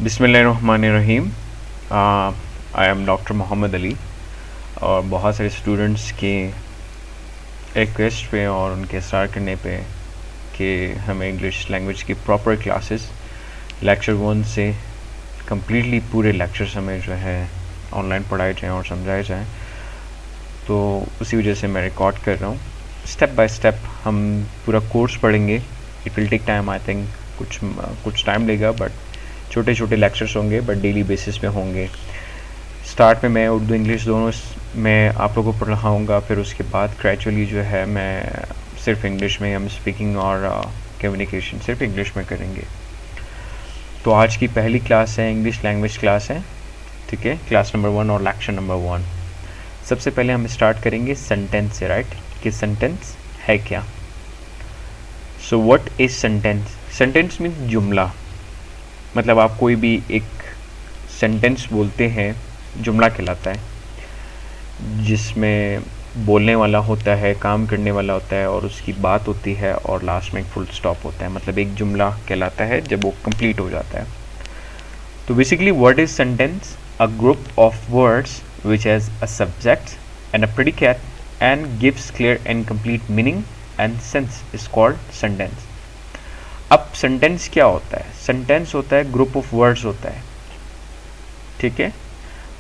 बिस्मिल्लाहिर्रहमानिर्रहीम। I am doctor Mohammad Ali और बहुत सारे स्टूडेंट्स के रिक्वेस्ट पे और उनके सर करने पे कि हमें इंग्लिश लैंग्वेज की प्रॉपर क्लासेस लेक्चर 1 से कम्प्लीटली पूरे लेक्चर्स हमें जो है ऑनलाइन पढ़ाए जाएँ और समझाए जाएँ, तो उसी वजह से मैं रिकॉर्ड कर रहा हूँ। स्टेप बाय स्टेप हम पूरा कोर्स पढ़ेंगे। It will take time, I think कुछ टाइम लेगा, बट छोटे छोटे लेक्चर्स होंगे, बट डेली बेसिस पे होंगे। स्टार्ट में मैं उर्दू इंग्लिश दोनों में आप लोगों को पढ़ाऊँगा, फिर उसके बाद ग्रेजुअली जो है मैं सिर्फ इंग्लिश में, हम स्पीकिंग और कम्युनिकेशन सिर्फ इंग्लिश में करेंगे। तो आज की पहली क्लास है, इंग्लिश लैंग्वेज क्लास है, ठीक है, क्लास नंबर 1 और लेक्चर नंबर 1। सबसे पहले हम स्टार्ट करेंगे सेंटेंस से, राइट, कि सेंटेंस है क्या। So what is sentence? Sentence means जुमला। मतलब आप कोई भी एक सेंटेंस बोलते हैं, जुमला कहलाता है, जिसमें बोलने वाला होता है, काम करने वाला होता है और उसकी बात होती है और लास्ट में एक फुल स्टॉप होता है। मतलब एक जुमला कहलाता है जब वो कंप्लीट हो जाता है। तो basically what is sentence? A group of words which has a subject and a predicate and gives clear and complete meaning and sense is called sentence. अब sentence क्या होता है? sentence होता है group of words होता है, ठीक है,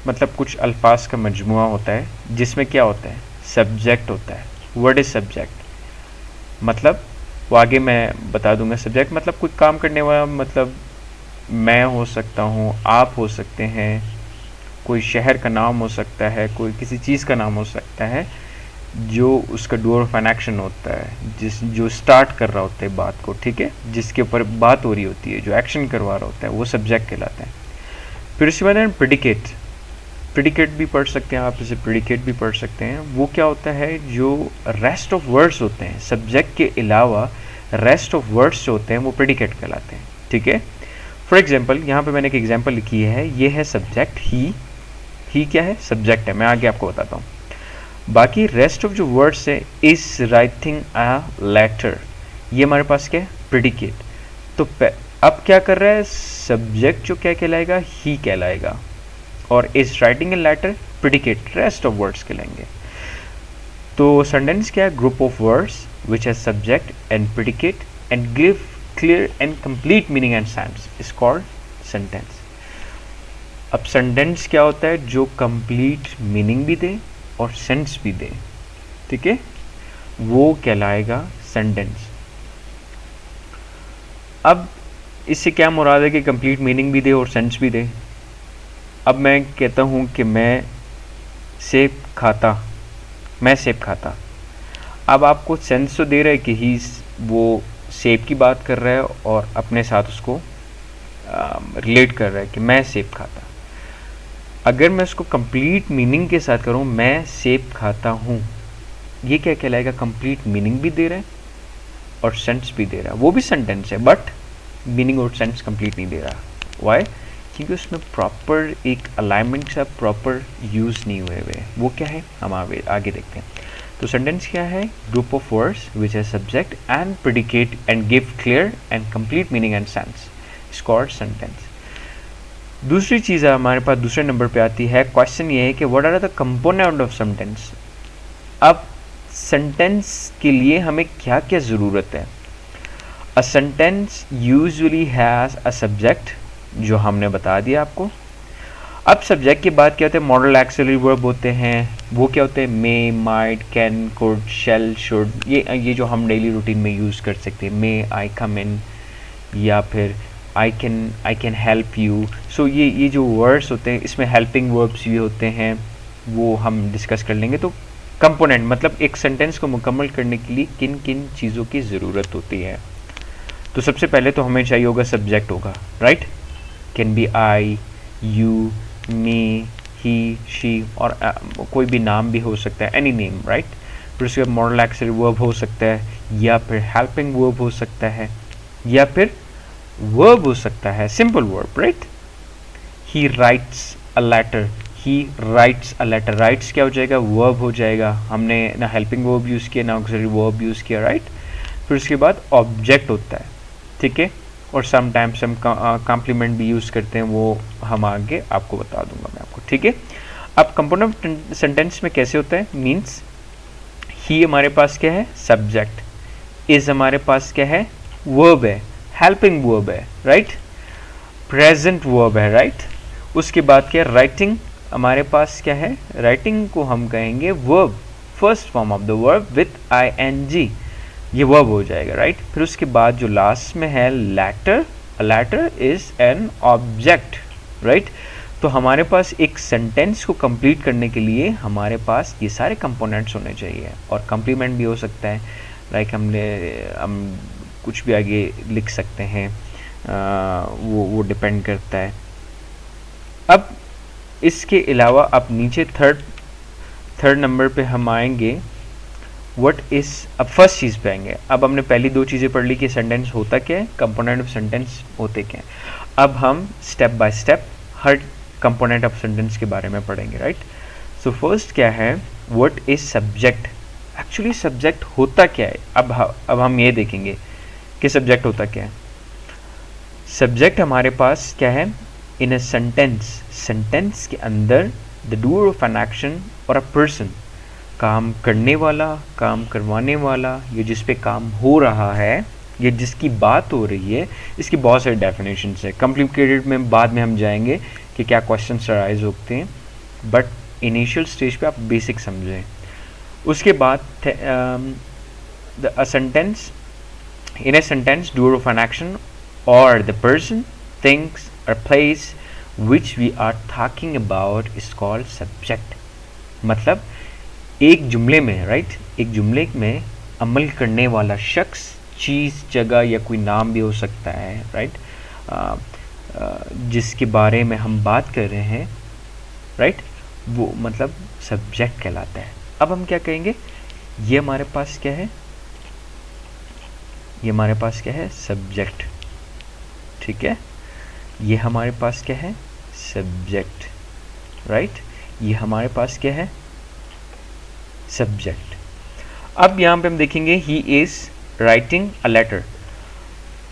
मतलब कुछ अल्फाज का मजमुआ होता है जिसमें क्या होता है, सब्जेक्ट होता है। वर्ड इज सब्जेक्ट, मतलब वो आगे मैं बता दूंगा। सब्जेक्ट मतलब कोई काम करने वाला, मतलब मैं हो सकता हूँ, आप हो सकते हैं, कोई शहर का नाम हो सकता है, कोई किसी चीज़ का नाम हो सकता है, जो उसका डूअर ऑफ एन एक्शन होता है, जो स्टार्ट कर रहा होता है बात को, ठीक है, जिसके ऊपर बात हो रही होती है, जो एक्शन करवा रहा होता है, वो सब्जेक्ट कहलाता है। फिर उसके बाद है प्रेडिकेट। प्रेडिकेट भी पढ़ सकते हैं आप, इसे प्रेडिकेट भी पढ़ सकते हैं। वो क्या होता है, जो रेस्ट ऑफ वर्ड्स होते हैं, सब्जेक्ट के अलावा रेस्ट ऑफ वर्ड्स जो होते हैं वो प्रेडिकेट कहलाते हैं, ठीक है। फॉर एग्जाम्पल, यहाँ पे मैंने एक एग्जाम्पल लिखी है, ये है सब्जेक्ट ही क्या है, सब्जेक्ट है, मैं आगे आपको बताता हूँ। बाकी रेस्ट ऑफ जो वर्ड्स है, इज राइटिंग अ लेटर, ये हमारे पास क्या है, प्रेडिकेट। तो अब क्या कर रहा है, सब्जेक्ट जो क्या कहलाएगा, ही कहलाएगा, और is writing a letter predicate, rest of words कहलाएंगे। तो सेंटेंस क्या है, group of words which has subject and predicate and give clear and complete meaning and sense is called sentence. अब सेंटेंस क्या होता है, जो कंप्लीट मीनिंग भी दे और सेंस भी दे, ठीक है, वो कहलाएगा सेंटेंस। अब इससे क्या मुराद है कि कंप्लीट मीनिंग भी दे और सेंस भी दे। अब मैं कहता हूँ कि मैं सेब खाता। अब आपको सेंस तो दे रहा है कि ही, वो सेब की बात कर रहा है और अपने साथ उसको रिलेट कर रहा है कि मैं सेब खाता। अगर मैं उसको कंप्लीट मीनिंग के साथ करूं, मैं सेब खाता हूं, ये क्या कहलाएगा, कंप्लीट मीनिंग भी दे रहा है और सेंस भी दे रहा है। वो भी सेंटेंस है, बट मीनिंग और सेंस कंप्लीट नहीं दे रहा। वाई? क्योंकि उसमें प्रॉपर एक अलाइनमेंट से प्रॉपर यूज नहीं हुए हुए। वो क्या है, हम आगे देखते हैं। तो सेंटेंस क्या है, ग्रुप ऑफ वर्ड्स विच है subject and predicate and give clear and complete meaning and sense is called sentence. दूसरी चीज़ हमारे पास दूसरे नंबर पे आती है, क्वेश्चन ये है कि what are the component of sentence. अब सेंटेंस के लिए हमें क्या क्या ज़रूरत है। A sentence usually has a subject, जो हमने बता दिया आपको। अब सब्जेक्ट के बाद क्या होते हैं, मॉडल एक्सिलरी वर्ब होते हैं। वो क्या होते हैं, may, might, can, could, shall, should, ये जो हम डेली रूटीन में यूज़ कर सकते हैं। मे आई कम इन, या फिर आई कैन हेल्प यू। सो ये जो वर्ड्स होते हैं, इसमें हेल्पिंग वर्ब्स भी होते हैं, वो हम डिस्कस कर लेंगे। तो कंपोनेंट मतलब एक सेंटेंस को मुकम्मल करने के लिए किन किन चीज़ों की ज़रूरत होती है। तो सबसे पहले तो हमें चाहिए होगा, सब्जेक्ट होगा, right, can be I, you, me, he, she, और कोई भी नाम भी हो सकता है, एनी नेम, राइट। फिर उसके बाद मॉडल एक्सिलरी वर्ब हो सकता है, या फिर हेल्पिंग वर्ब हो सकता है, या फिर वर्ब हो सकता है, simple verb, right. He writes a letter, he writes a letter, writes क्या हो जाएगा, वर्ब हो जाएगा। हमने ना हेल्पिंग वर्ब यूज़ किया, ना ऑक्सिलरी वर्ब यूज़ किया, राइट। फिर उसके बाद ऑब्जेक्ट होता है, ठीक है, और समटाइम्स हम कॉम्प्लीमेंट भी यूज़ करते हैं, वो हम आगे आपको बता दूंगा मैं आपको, ठीक है। अब कंपोनेंट ऑफ सेंटेंस में कैसे होता है, मीन्स ही हमारे पास क्या है, सब्जेक्ट, इज हमारे पास क्या है, वर्ब है, हेल्पिंग वर्ब है, राइट, प्रेजेंट वर्ब है, राइट। उसके बाद क्या, राइटिंग हमारे पास क्या है, राइटिंग को हम कहेंगे verb, first form of the verb with ing, ये वर्ब हो जाएगा, राइट। फिर उसके बाद जो लास्ट में है letter, letter is an object, right. तो हमारे पास एक सेंटेंस को कंप्लीट करने के लिए हमारे पास ये सारे कंपोनेंट्स होने चाहिए, और कंप्लीमेंट भी हो सकता है, लाइक हम कुछ भी आगे लिख सकते हैं, वो डिपेंड करता है। अब इसके अलावा अब नीचे थर्ड नंबर पे हम आएंगे, व्हाट इज, अब फर्स्ट चीज़ पे आएंगे। अब हमने पहली दो चीज़ें पढ़ ली कि सेंटेंस होता क्या है, कंपोनेंट ऑफ सेंटेंस होते क्या है। अब हम step by step her component of sentence के बारे में पढ़ेंगे, राइट। सो फर्स्ट क्या है, what is subject, actually subject होता क्या है। अब हम ये देखेंगे कि सब्जेक्ट होता क्या है। सब्जेक्ट हमारे पास क्या है, इन अ सेंटेंस, सेंटेंस के अंदर the doer of an action और अ पर्सन, काम करने वाला, काम करवाने वाला, ये जिस पे काम हो रहा है, ये जिसकी बात हो रही है, इसकी बहुत सारी डेफिनेशंस है। कॉम्प्लिकेटेड में बाद में हम जाएंगे कि क्या क्वेश्चन अराइज होते हैं, बट इनिशियल स्टेज पे आप बेसिक समझें। उसके बाद a sentence, in a sentence doer of an action or the person, things or place which we are talking about is called subject। मतलब एक जुमले में, राइट, एक जुमले में अमल करने वाला शख्स, चीज़, जगह या कोई नाम भी हो सकता है, राइट, जिसके बारे में हम बात कर रहे हैं, राइट, वो मतलब सब्जेक्ट कहलाता है। अब हम क्या कहेंगे, ये हमारे पास क्या है, ये हमारे पास क्या है, सब्जेक्ट, ठीक है, ये हमारे पास क्या है, सब्जेक्ट, राइट, ये हमारे पास क्या है, सब्जेक्ट। अब यहाँ पे हम देखेंगे he is writing a letter.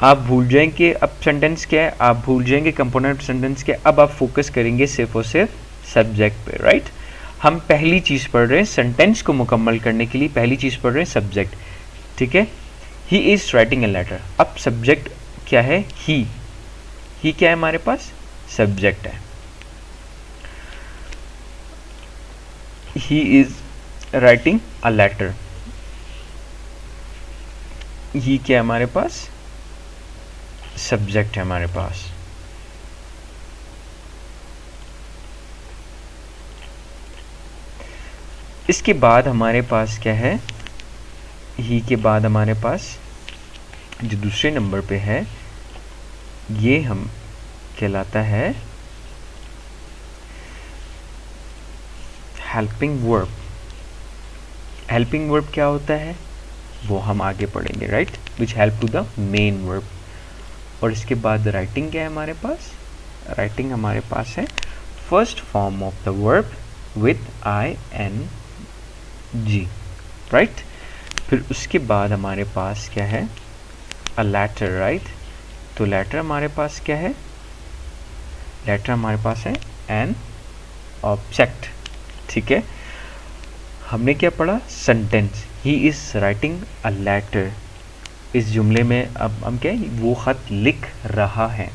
आप भूल जाएंगे अब सेंटेंस क्या है, आप भूल जाएंगे कंपोनेंट सेंटेंस क्या है। अब आप फोकस करेंगे सिर्फ और सिर्फ सब्जेक्ट पे, राइट। हम पहली चीज़ पढ़ रहे हैं, सेंटेंस को मुकम्मल करने के लिए पहली चीज़ पढ़ रहे हैं सब्जेक्ट, ठीक है। He is writing a letter. अब सब्जेक्ट क्या है, ही क्या है हमारे पास, सब्जेक्ट है। He is writing a letter, he क्या है हमारे पास, सब्जेक्ट है हमारे पास। इसके बाद हमारे पास क्या है, ही के बाद हमारे पास जो दूसरे नंबर पे है, ये हम कहलाता है हेल्पिंग वर्ब। हेल्पिंग वर्ब क्या होता है वो हम आगे पढ़ेंगे, right, which help to the main verb. और इसके बाद राइटिंग क्या है हमारे पास, राइटिंग हमारे पास है first form of the verb with ing, right. फिर उसके बाद हमारे पास क्या है, अ लेटर, राइट। तो लेटर हमारे पास क्या है, लेटर हमारे पास है एन ऑब्जेक्ट, ठीक है। हमने क्या पढ़ा, sentence, he is writing a letter. इस जुमले में अब हम क्या है, वो ख़त लिख रहा है।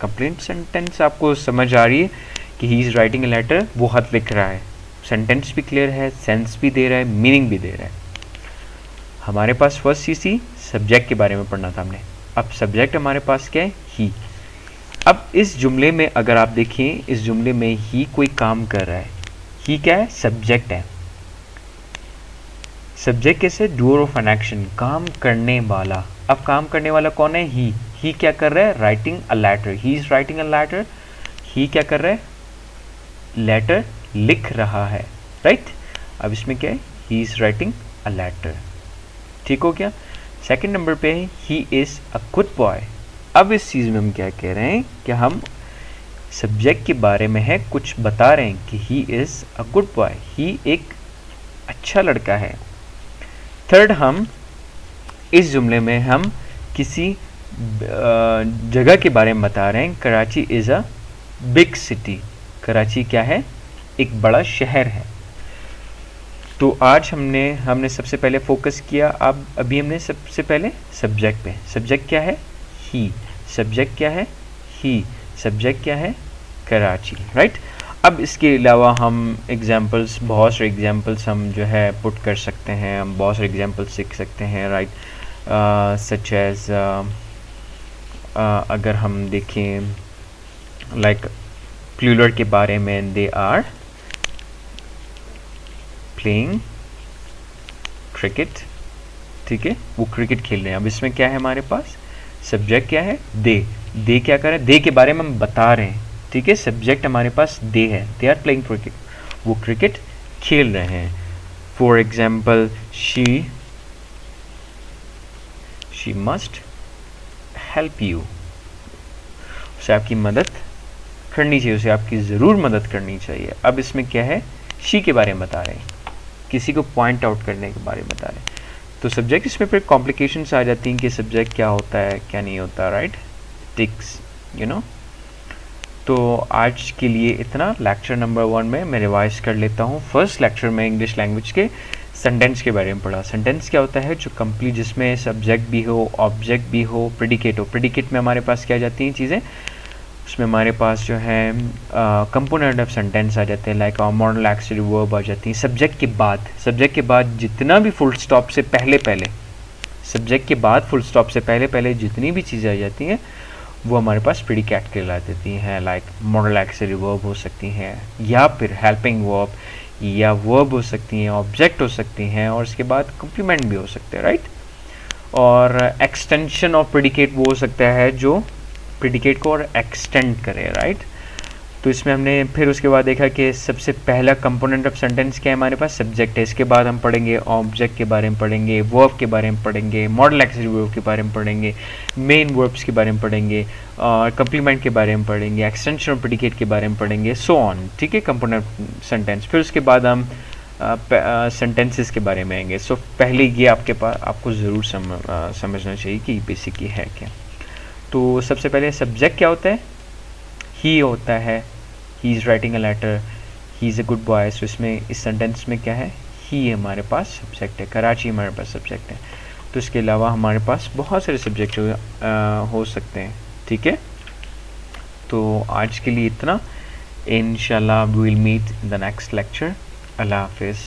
कंप्लीट सेंटेंस आपको समझ आ रही है कि he is writing a letter, वो ख़त लिख रहा है। सेंटेंस भी क्लियर है, सेंस भी दे रहा है, मीनिंग भी दे रहा है। हमारे पास फर्स्ट चीज़ थी सब्जेक्ट के बारे में पढ़ना था हमने। अब सब्जेक्ट हमारे पास क्या है, ही। अब इस जुमले में अगर आप देखें, इस जुमले में ही कोई काम कर रहा है, ही क्या है, सब्जेक्ट है। सब्जेक्ट कैसे, डूअर ऑफ एन एक्शन, काम करने वाला। अब काम करने वाला कौन है, ही क्या कर रहा है, writing a letter, he is writing a letter. He क्या कर रहा है, लेटर लिख रहा है, राइट। अब इसमें क्या है, he is writing a letter, ठीक हो गया। सेकंड नंबर पे है he is a good boy. अब इस चीज़ में हम क्या कह रहे हैं कि हम सब्जेक्ट के बारे में है कुछ बता रहे हैं कि he is a good boy, he एक अच्छा लड़का है। थर्ड, हम इस जुमले में हम किसी जगह के बारे में बता रहे हैं। Karachi is a big city. Karachi क्या है? एक बड़ा शहर है। तो आज हमने सबसे पहले फोकस किया, अब अभी हमने सबसे पहले सब्जेक्ट पे। सब्जेक्ट क्या है? ही। सब्जेक्ट क्या है? ही। सब्जेक्ट क्या है? कराची, राइट। अब इसके अलावा हम एग्जांपल्स, बहुत सारे एग्जांपल्स हम जो है पुट कर सकते हैं, हम बहुत सारे एग्जांपल्स सीख सकते हैं, राइट। सच एज अगर हम देखें लाइक प्लूरल के बारे में, दे आर प्लेइंग क्रिकेट, ठीक है, वो क्रिकेट खेल रहे हैं। अब इसमें क्या है हमारे पास? सब्जेक्ट क्या है? दे। दे क्या कर रहे हैं? दे के बारे में हम बता रहे हैं, ठीक है। सब्जेक्ट हमारे पास दे है, दे आर प्लेइंग क्रिकेट, वो क्रिकेट खेल रहे हैं। For example, she must help you, उसे आपकी मदद करनी चाहिए, उसे आपकी ज़रूर मदद करनी चाहिए। अब इसमें क्या है? शी के बारे में बता रहे हैं, किसी को पॉइंट आउट करने के बारे में बता रहे हैं। तो सब्जेक्ट, इसमें फिर कॉम्प्लिकेशंस आ जाती हैं कि सब्जेक्ट क्या होता है, क्या नहीं होता, राइट। Ticks, you know. तो आज के लिए इतना। लेक्चर नंबर 1 में मैं रिवाइज कर लेता हूँ। फर्स्ट लेक्चर में इंग्लिश लैंग्वेज के सेंटेंस के बारे में पढ़ा। सेंटेंस क्या होता है? जो कंप्लीट, जिसमें सब्जेक्ट भी हो, ऑब्जेक्ट भी हो, प्रेडिकेट हो। प्रेडिकेट में हमारे पास क्या जाती हैं चीज़ें? उसमें हमारे पास जो है कंपोनेंट ऑफ सेंटेंस आ जाते हैं, लाइक मॉडल एक्सिलेटरी वर्ब आ जाती हैं। सब्जेक्ट के बाद जितना भी फुल स्टॉप से पहले सब्जेक्ट के बाद फुल स्टॉप से पहले जितनी भी चीज़ें आ जाती हैं वो हमारे पास प्रेडिकेट कहला देती हैं। लाइक मॉडल एक्सिलेटरी वर्ब हो सकती हैं, या फिर हेल्पिंग वर्ब, या वर्ब हो सकती हैं, ऑब्जेक्ट हो सकती हैं, और इसके बाद कम्प्लीमेंट भी हो सकते हैं, राइट। और एक्सटेंशन ऑफ प्रेडिकेट वो हो सकता है जो प्रेडिकेट को और एक्सटेंड करे, राइट। तो इसमें हमने फिर उसके बाद देखा कि सबसे पहला कंपोनेंट ऑफ सेंटेंस क्या है? हमारे पास सब्जेक्ट है। इसके बाद हम पढ़ेंगे ऑब्जेक्ट के बारे में, पढ़ेंगे वर्ब के बारे में, पढ़ेंगे मॉडल एक्सिलेटरी वर्ब के बारे में, पढ़ेंगे मेन वर्ब्स के बारे में, पढ़ेंगे और कंप्लीमेंट के बारे में पढ़ेंगे, एक्सटेंशन ऑफ प्रेडिकेट के बारे में पढ़ेंगे, सो ऑन, ठीक है, कंपोनेंट सेंटेंस। फिर उसके बाद हम सेंटेंसेस के बारे में आएंगे। सो पहले ये आपको ज़रूर समझना चाहिए कि बेसिक ये है क्या। तो सबसे पहले सब्जेक्ट क्या होता है? ही होता है। He is writing a letter, he is a good boy. So इसमें इस सेंटेंस में क्या है? ही हमारे पास सब्जेक्ट है, कराची हमारे पास सब्जेक्ट है। तो इसके अलावा हमारे पास बहुत सारे सब्जेक्ट हो सकते हैं, ठीक है। तो आज के लिए इतना। इंशाल्लाह we will meet in the next lecture. अल्लाह हाफिज़।